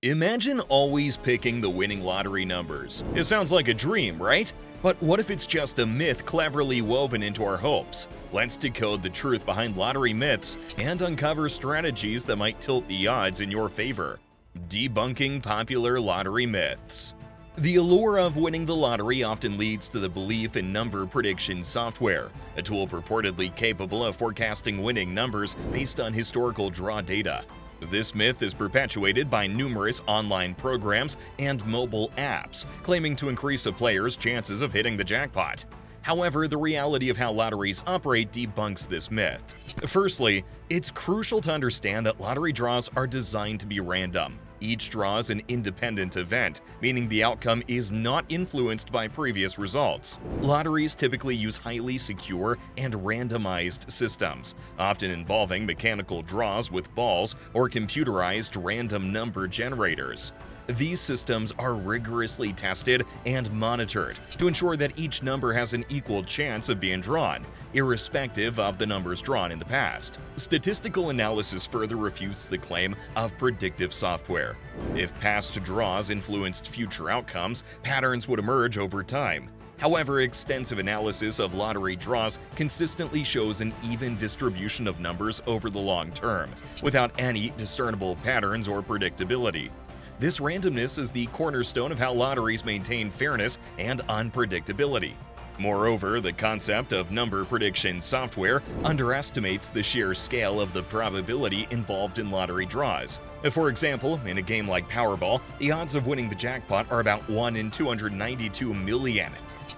Imagine always picking the winning lottery numbers. It sounds like a dream, right? But what if it's just a myth cleverly woven into our hopes? Let's decode the truth behind lottery myths and uncover strategies that might tilt the odds in your favor. Debunking popular lottery myths. The allure of winning the lottery often leads to the belief in number prediction software, a tool purportedly capable of forecasting winning numbers based on historical draw data. This myth is perpetuated by numerous online programs and mobile apps, claiming to increase a player's chances of hitting the jackpot. However, the reality of how lotteries operate debunks this myth. Firstly, it's crucial to understand that lottery draws are designed to be random. Each draw is an independent event, meaning the outcome is not influenced by previous results. Lotteries typically use highly secure and randomized systems, often involving mechanical draws with balls or computerized random number generators. These systems are rigorously tested and monitored to ensure that each number has an equal chance of being drawn, irrespective of the numbers drawn in the past. Statistical analysis further refutes the claim of predictive software. If past draws influenced future outcomes, patterns would emerge over time. However, extensive analysis of lottery draws consistently shows an even distribution of numbers over the long term, without any discernible patterns or predictability. This randomness is the cornerstone of how lotteries maintain fairness and unpredictability. Moreover, the concept of number prediction software underestimates the sheer scale of the probability involved in lottery draws. For example, in a game like Powerball, the odds of winning the jackpot are about 1 in 292 million.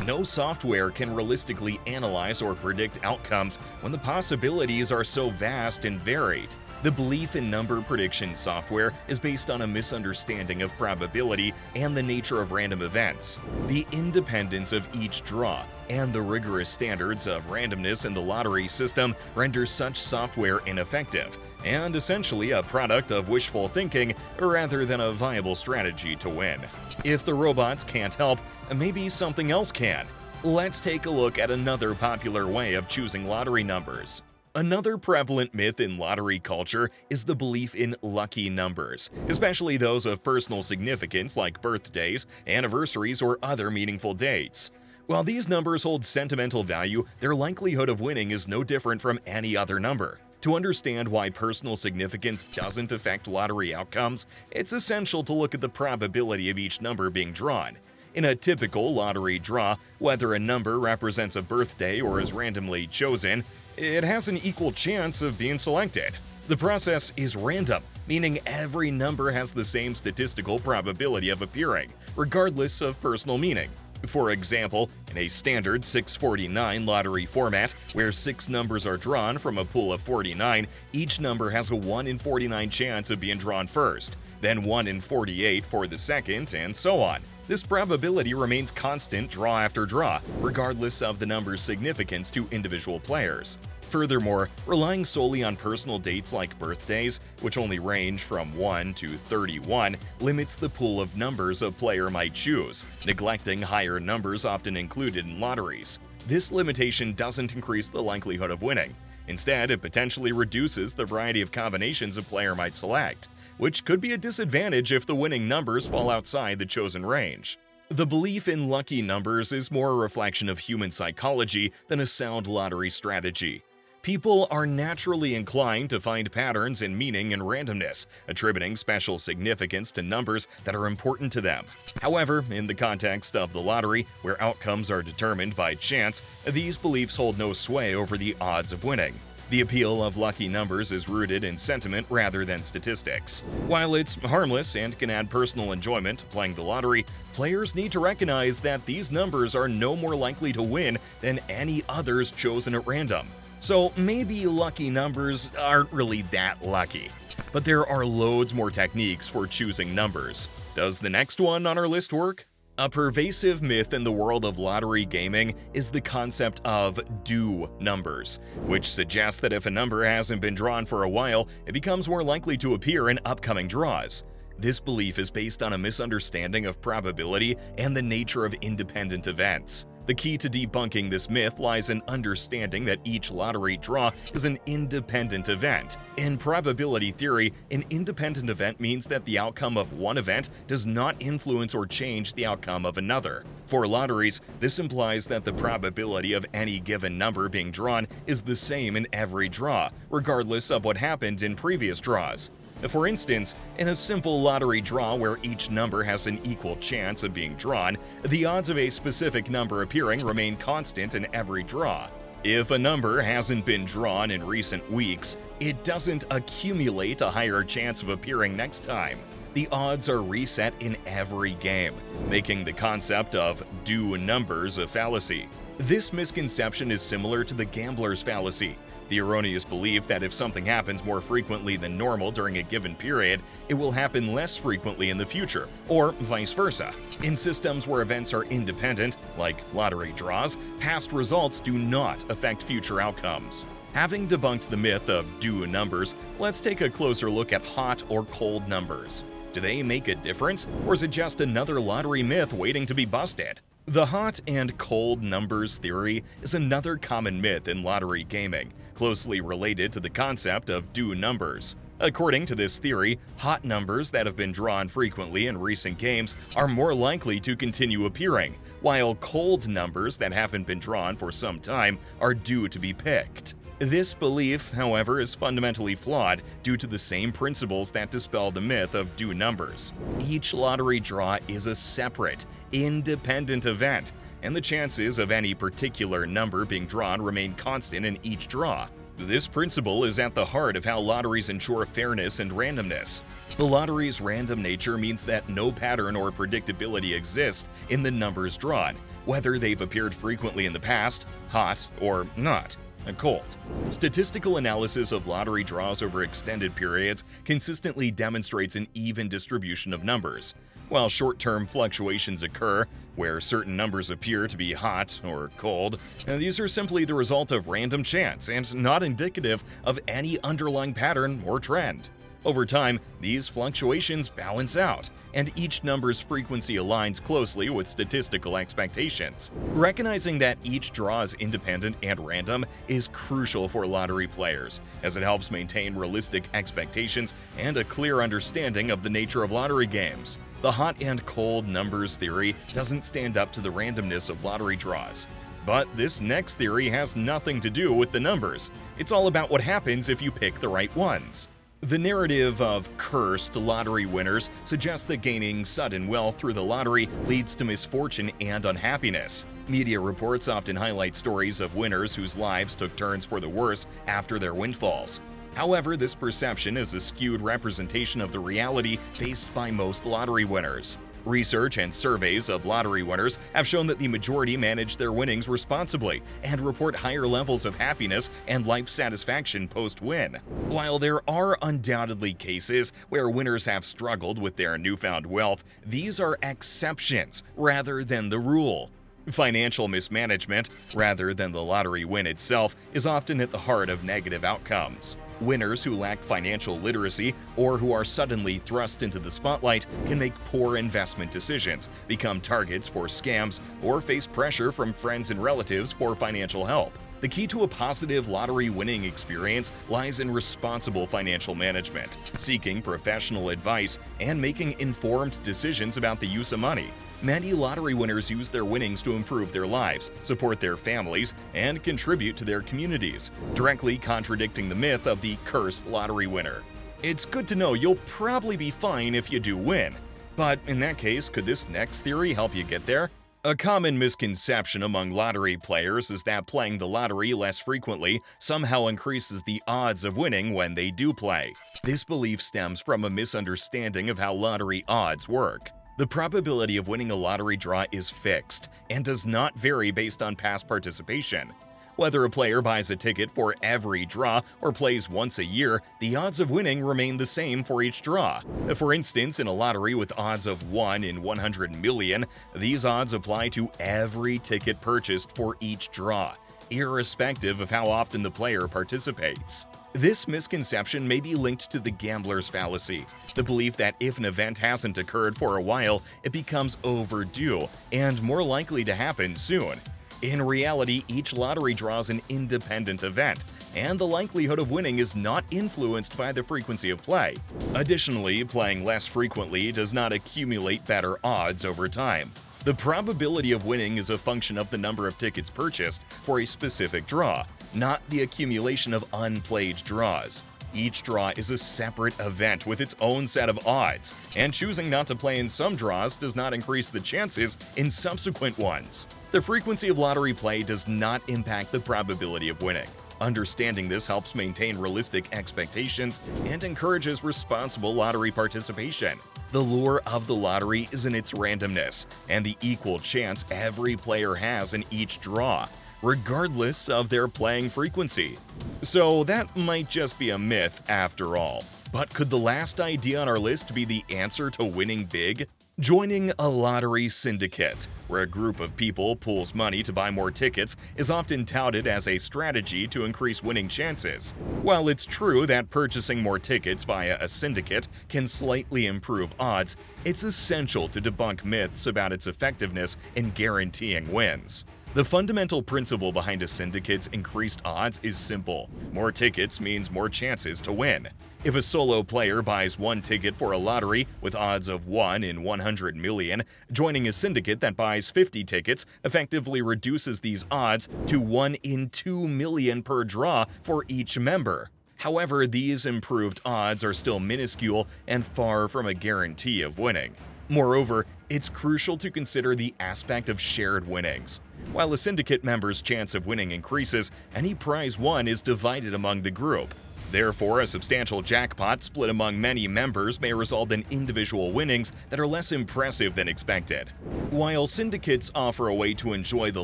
No software can realistically analyze or predict outcomes when the possibilities are so vast and varied. The belief in number prediction software is based on a misunderstanding of probability and the nature of random events. The independence of each draw and the rigorous standards of randomness in the lottery system render such software ineffective and essentially a product of wishful thinking rather than a viable strategy to win. If the robots can't help, maybe something else can. Let's take a look at another popular way of choosing lottery numbers. Another prevalent myth in lottery culture is the belief in lucky numbers, especially those of personal significance like birthdays, anniversaries, or other meaningful dates. While these numbers hold sentimental value, their likelihood of winning is no different from any other number. To understand why personal significance doesn't affect lottery outcomes, it's essential to look at the probability of each number being drawn. In a typical lottery draw, whether a number represents a birthday or is randomly chosen, it has an equal chance of being selected. The process is random, meaning every number has the same statistical probability of appearing, regardless of personal meaning. For example, in a standard 649 lottery format, where 6 numbers are drawn from a pool of 49, each number has a 1 in 49 chance of being drawn first, then 1 in 48 for the second, and so on. This probability remains constant draw after draw, regardless of the number's significance to individual players. Furthermore, relying solely on personal dates like birthdays, which only range from 1 to 31, limits the pool of numbers a player might choose, neglecting higher numbers often included in lotteries. This limitation doesn't increase the likelihood of winning. Instead, it potentially reduces the variety of combinations a player might select, which could be a disadvantage if the winning numbers fall outside the chosen range. The belief in lucky numbers is more a reflection of human psychology than a sound lottery strategy. People are naturally inclined to find patterns in meaning and randomness, attributing special significance to numbers that are important to them. However, in the context of the lottery, where outcomes are determined by chance, these beliefs hold no sway over the odds of winning. The appeal of lucky numbers is rooted in sentiment rather than statistics. While it's harmless and can add personal enjoyment to playing the lottery, players need to recognize that these numbers are no more likely to win than any others chosen at random. So maybe lucky numbers aren't really that lucky. But there are loads more techniques for choosing numbers. Does the next one on our list work? A pervasive myth in the world of lottery gaming is the concept of due numbers, which suggests that if a number hasn't been drawn for a while, it becomes more likely to appear in upcoming draws. This belief is based on a misunderstanding of probability and the nature of independent events. The key to debunking this myth lies in understanding that each lottery draw is an independent event. In probability theory, an independent event means that the outcome of one event does not influence or change the outcome of another. For lotteries, this implies that the probability of any given number being drawn is the same in every draw, regardless of what happened in previous draws. For instance, in a simple lottery draw where each number has an equal chance of being drawn, the odds of a specific number appearing remain constant in every draw. If a number hasn't been drawn in recent weeks, it doesn't accumulate a higher chance of appearing next time. The odds are reset in every game, making the concept of due numbers a fallacy. This misconception is similar to the gambler's fallacy, the erroneous belief that if something happens more frequently than normal during a given period, it will happen less frequently in the future, or vice versa. In systems where events are independent, like lottery draws, past results do not affect future outcomes. Having debunked the myth of due numbers, let's take a closer look at hot or cold numbers. Do they make a difference, or is it just another lottery myth waiting to be busted? The hot and cold numbers theory is another common myth in lottery gaming, closely related to the concept of due numbers. According to this theory, hot numbers that have been drawn frequently in recent games are more likely to continue appearing, while cold numbers that haven't been drawn for some time are due to be picked. This belief, however, is fundamentally flawed due to the same principles that dispel the myth of due numbers. Each lottery draw is a separate, independent event, and the chances of any particular number being drawn remain constant in each draw. This principle is at the heart of how lotteries ensure fairness and randomness. The lottery's random nature means that no pattern or predictability exists in the numbers drawn, whether they've appeared frequently in the past, hot, or not. Cold. Statistical analysis of lottery draws over extended periods consistently demonstrates an even distribution of numbers. While short-term fluctuations occur, where certain numbers appear to be hot or cold, these are simply the result of random chance and not indicative of any underlying pattern or trend. Over time, these fluctuations balance out, and each number's frequency aligns closely with statistical expectations. Recognizing that each draw is independent and random is crucial for lottery players, as it helps maintain realistic expectations and a clear understanding of the nature of lottery games. The hot and cold numbers theory doesn't stand up to the randomness of lottery draws. But this next theory has nothing to do with the numbers. It's all about what happens if you pick the right ones. The narrative of cursed lottery winners suggests that gaining sudden wealth through the lottery leads to misfortune and unhappiness. Media reports often highlight stories of winners whose lives took turns for the worse after their windfalls. However, this perception is a skewed representation of the reality faced by most lottery winners. Research and surveys of lottery winners have shown that the majority manage their winnings responsibly and report higher levels of happiness and life satisfaction post-win. While there are undoubtedly cases where winners have struggled with their newfound wealth, these are exceptions rather than the rule. Financial mismanagement, rather than the lottery win itself, is often at the heart of negative outcomes. Winners who lack financial literacy or who are suddenly thrust into the spotlight can make poor investment decisions, become targets for scams, or face pressure from friends and relatives for financial help. The key to a positive lottery winning experience lies in responsible financial management, seeking professional advice, and making informed decisions about the use of money. Many lottery winners use their winnings to improve their lives, support their families, and contribute to their communities, directly contradicting the myth of the cursed lottery winner. It's good to know you'll probably be fine if you do win. But in that case, could this next theory help you get there? A common misconception among lottery players is that playing the lottery less frequently somehow increases the odds of winning when they do play. This belief stems from a misunderstanding of how lottery odds work. The probability of winning a lottery draw is fixed and does not vary based on past participation. Whether a player buys a ticket for every draw or plays once a year, the odds of winning remain the same for each draw. For instance, in a lottery with odds of 1 in 100 million, these odds apply to every ticket purchased for each draw, irrespective of how often the player participates. This misconception may be linked to the gambler's fallacy, the belief that if an event hasn't occurred for a while, it becomes overdue and more likely to happen soon. In reality, each lottery draw is an independent event, and the likelihood of winning is not influenced by the frequency of play. Additionally, playing less frequently does not accumulate better odds over time. The probability of winning is a function of the number of tickets purchased for a specific draw, not the accumulation of unplayed draws. Each draw is a separate event with its own set of odds, and choosing not to play in some draws does not increase the chances in subsequent ones. The frequency of lottery play does not impact the probability of winning. Understanding this helps maintain realistic expectations and encourages responsible lottery participation. The lure of the lottery is in its randomness and the equal chance every player has in each draw, regardless of their playing frequency. So that might just be a myth after all. But could the last idea on our list be the answer to winning big? Joining a lottery syndicate, where a group of people pools money to buy more tickets, is often touted as a strategy to increase winning chances. While it's true that purchasing more tickets via a syndicate can slightly improve odds, it's essential to debunk myths about its effectiveness in guaranteeing wins. The fundamental principle behind a syndicate's increased odds is simple. More tickets means more chances to win. If a solo player buys one ticket for a lottery with odds of 1 in 100 million, joining a syndicate that buys 50 tickets effectively reduces these odds to 1 in 2 million per draw for each member. However, these improved odds are still minuscule and far from a guarantee of winning. Moreover, it's crucial to consider the aspect of shared winnings. While a syndicate member's chance of winning increases, any prize won is divided among the group. Therefore, a substantial jackpot split among many members may result in individual winnings that are less impressive than expected. While syndicates offer a way to enjoy the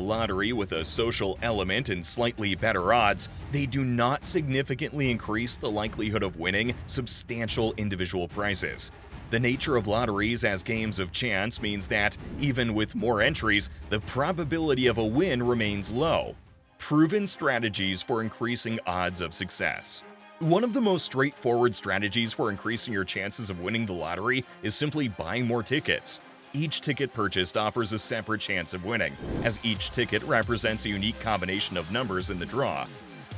lottery with a social element and slightly better odds, they do not significantly increase the likelihood of winning substantial individual prizes. The nature of lotteries as games of chance means that, even with more entries, the probability of a win remains low. Proven strategies for increasing odds of success. One of the most straightforward strategies for increasing your chances of winning the lottery is simply buying more tickets. Each ticket purchased offers a separate chance of winning, as each ticket represents a unique combination of numbers in the draw.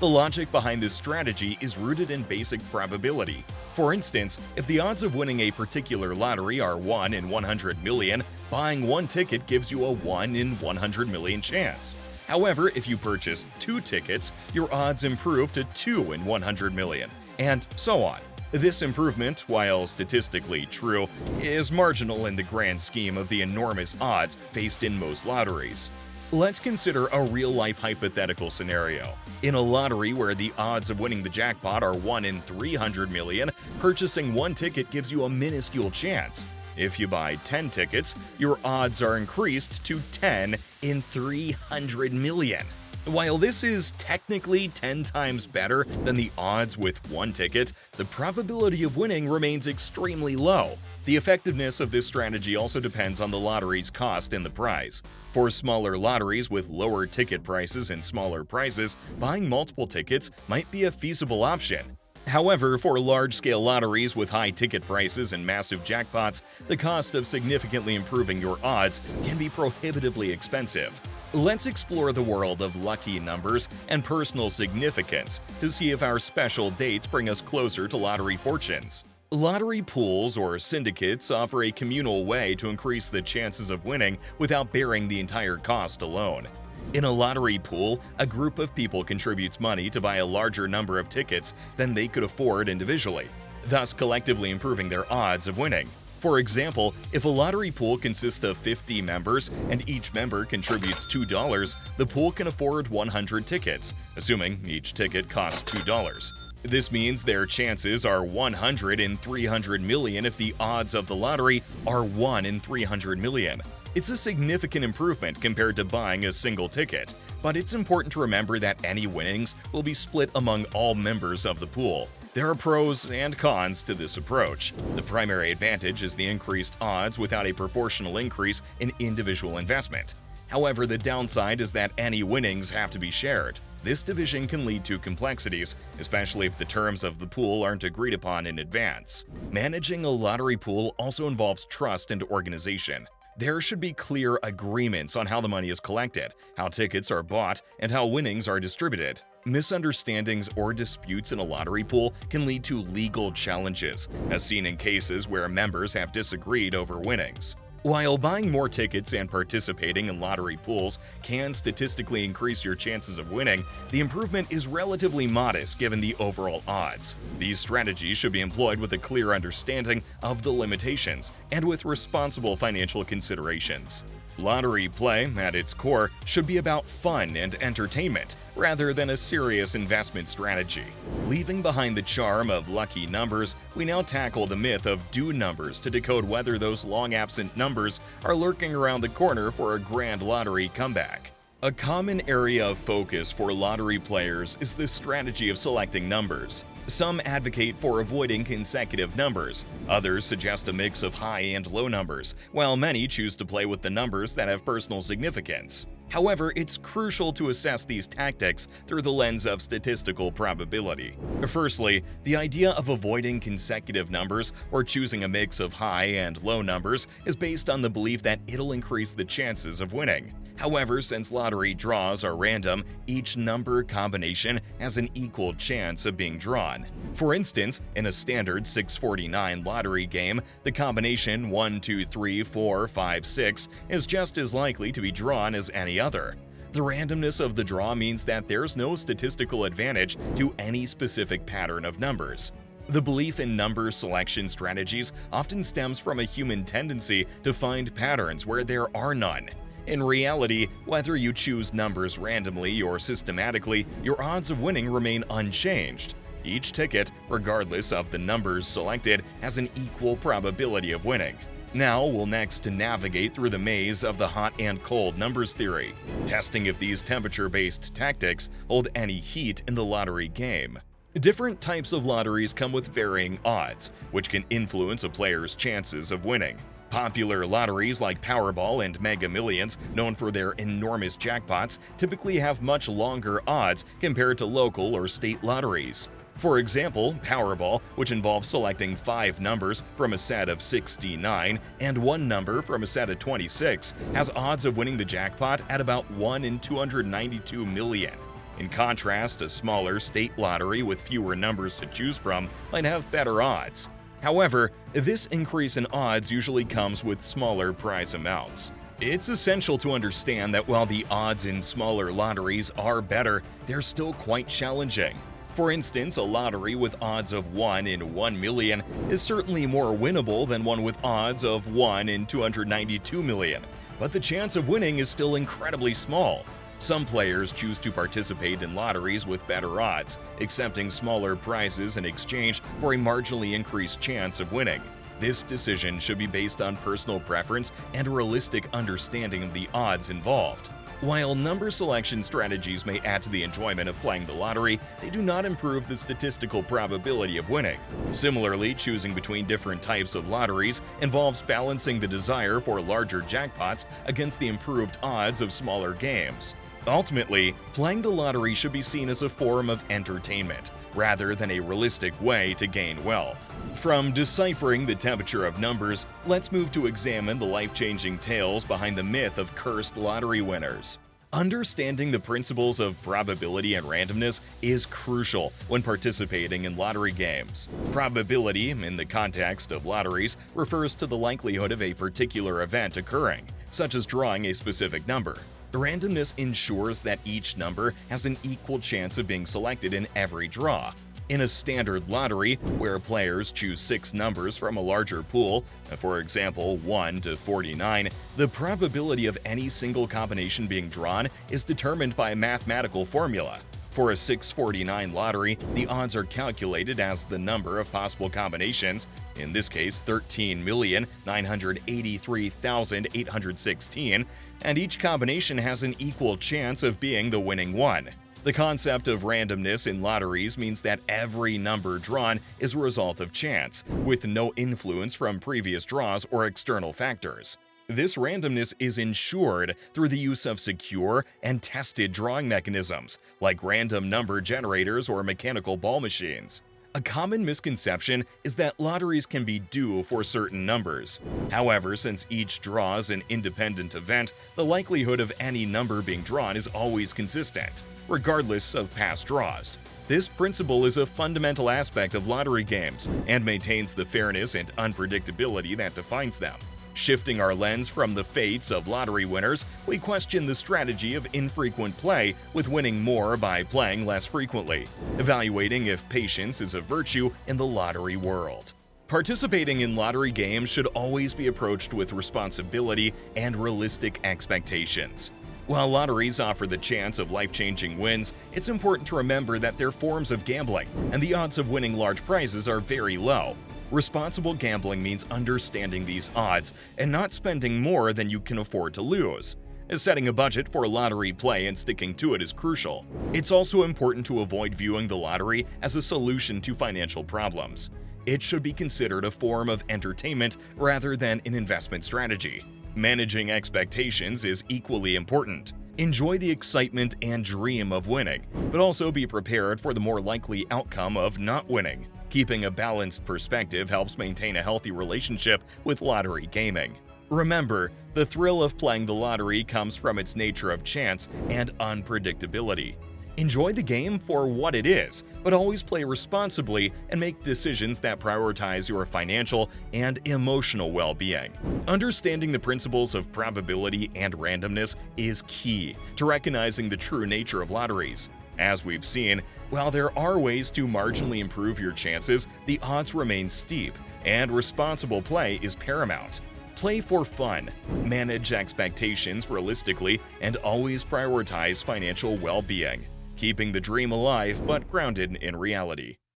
The logic behind this strategy is rooted in basic probability. For instance, if the odds of winning a particular lottery are 1 in 100 million, buying one ticket gives you a 1 in 100 million chance. However, if you purchase 2 tickets, your odds improve to 2 in 100 million, and so on. This improvement, while statistically true, is marginal in the grand scheme of the enormous odds faced in most lotteries. Let's consider a real-life hypothetical scenario. In a lottery where the odds of winning the jackpot are 1 in 300 million, purchasing one ticket gives you a minuscule chance. If you buy 10 tickets, your odds are increased to 10 in 300 million. While this is technically 10 times better than the odds with one ticket, the probability of winning remains extremely low. The effectiveness of this strategy also depends on the lottery's cost and the prize. For smaller lotteries with lower ticket prices and smaller prizes, buying multiple tickets might be a feasible option. However, for large-scale lotteries with high ticket prices and massive jackpots, the cost of significantly improving your odds can be prohibitively expensive. Let's explore the world of lucky numbers and personal significance to see if our special dates bring us closer to lottery fortunes. Lottery pools or syndicates offer a communal way to increase the chances of winning without bearing the entire cost alone. In a lottery pool, a group of people contributes money to buy a larger number of tickets than they could afford individually, thus collectively improving their odds of winning. For example, if a lottery pool consists of 50 members and each member contributes $2, the pool can afford 100 tickets, assuming each ticket costs $2. This means their chances are 100 in 300 million if the odds of the lottery are 1 in 300 million. It's a significant improvement compared to buying a single ticket, but it's important to remember that any winnings will be split among all members of the pool. There are pros and cons to this approach. The primary advantage is the increased odds without a proportional increase in individual investment. However, the downside is that any winnings have to be shared. This division can lead to complexities, especially if the terms of the pool aren't agreed upon in advance. Managing a lottery pool also involves trust and organization. There should be clear agreements on how the money is collected, how tickets are bought, and how winnings are distributed. Misunderstandings or disputes in a lottery pool can lead to legal challenges, as seen in cases where members have disagreed over winnings. While buying more tickets and participating in lottery pools can statistically increase your chances of winning, the improvement is relatively modest given the overall odds. These strategies should be employed with a clear understanding of the limitations and with responsible financial considerations. Lottery play, at its core, should be about fun and entertainment, rather than a serious investment strategy. Leaving behind the charm of lucky numbers, we now tackle the myth of due numbers to decode whether those long-absent numbers are lurking around the corner for a grand lottery comeback. A common area of focus for lottery players is the strategy of selecting numbers. Some advocate for avoiding consecutive numbers, others suggest a mix of high and low numbers, while many choose to play with the numbers that have personal significance. However, it's crucial to assess these tactics through the lens of statistical probability. Firstly, the idea of avoiding consecutive numbers or choosing a mix of high and low numbers is based on the belief that it'll increase the chances of winning. However, since lottery draws are random, each number combination has an equal chance of being drawn. For instance, in a standard 649 lottery game, the combination 1, 2, 3, 4, 5, 6 is just as likely to be drawn as any other. The randomness of the draw means that there's no statistical advantage to any specific pattern of numbers. The belief in number selection strategies often stems from a human tendency to find patterns where there are none. In reality, whether you choose numbers randomly or systematically, your odds of winning remain unchanged. Each ticket, regardless of the numbers selected, has an equal probability of winning. Now we'll next navigate through the maze of the hot and cold numbers theory, testing if these temperature-based tactics hold any heat in the lottery game. Different types of lotteries come with varying odds, which can influence a player's chances of winning. Popular lotteries like Powerball and Mega Millions, known for their enormous jackpots, typically have much longer odds compared to local or state lotteries. For example, Powerball, which involves selecting 5 numbers from a set of 69 and 1 number from a set of 26, has odds of winning the jackpot at about 1 in 292 million. In contrast, a smaller state lottery with fewer numbers to choose from might have better odds. However, this increase in odds usually comes with smaller prize amounts. It's essential to understand that while the odds in smaller lotteries are better, they're still quite challenging. For instance, a lottery with odds of 1 in 1 million is certainly more winnable than one with odds of 1 in 292 million, but the chance of winning is still incredibly small. Some players choose to participate in lotteries with better odds, accepting smaller prizes in exchange for a marginally increased chance of winning. This decision should be based on personal preference and a realistic understanding of the odds involved. While number selection strategies may add to the enjoyment of playing the lottery, they do not improve the statistical probability of winning. Similarly, choosing between different types of lotteries involves balancing the desire for larger jackpots against the improved odds of smaller games. Ultimately, playing the lottery should be seen as a form of entertainment, rather than a realistic way to gain wealth. From deciphering the temperature of numbers, let's move to examine the life-changing tales behind the myth of cursed lottery winners. Understanding the principles of probability and randomness is crucial when participating in lottery games. Probability, in the context of lotteries, refers to the likelihood of a particular event occurring, such as drawing a specific number. Randomness ensures that each number has an equal chance of being selected in every draw. In a standard lottery, where players choose 6 numbers from a larger pool, for example 1 to 49, the probability of any single combination being drawn is determined by a mathematical formula. For a 649 lottery, the odds are calculated as the number of possible combinations, in this case 13,983,816, and each combination has an equal chance of being the winning one. The concept of randomness in lotteries means that every number drawn is a result of chance, with no influence from previous draws or external factors. This randomness is ensured through the use of secure and tested drawing mechanisms, like random number generators or mechanical ball machines. A common misconception is that lotteries can be due for certain numbers. However, since each draw is an independent event, the likelihood of any number being drawn is always consistent, regardless of past draws. This principle is a fundamental aspect of lottery games and maintains the fairness and unpredictability that defines them. Shifting our lens from the fates of lottery winners, we question the strategy of infrequent play with winning more by playing less frequently, evaluating if patience is a virtue in the lottery world. Participating in lottery games should always be approached with responsibility and realistic expectations. While lotteries offer the chance of life-changing wins, it's important to remember that they're forms of gambling, and the odds of winning large prizes are very low. Responsible gambling means understanding these odds and not spending more than you can afford to lose. Setting a budget for lottery play and sticking to it is crucial. It's also important to avoid viewing the lottery as a solution to financial problems. It should be considered a form of entertainment rather than an investment strategy. Managing expectations is equally important. Enjoy the excitement and dream of winning, but also be prepared for the more likely outcome of not winning. Keeping a balanced perspective helps maintain a healthy relationship with lottery gaming. Remember, the thrill of playing the lottery comes from its nature of chance and unpredictability. Enjoy the game for what it is, but always play responsibly and make decisions that prioritize your financial and emotional well-being. Understanding the principles of probability and randomness is key to recognizing the true nature of lotteries. As we've seen, while there are ways to marginally improve your chances, the odds remain steep, and responsible play is paramount. Play for fun, manage expectations realistically, and always prioritize financial well-being, keeping the dream alive but grounded in reality.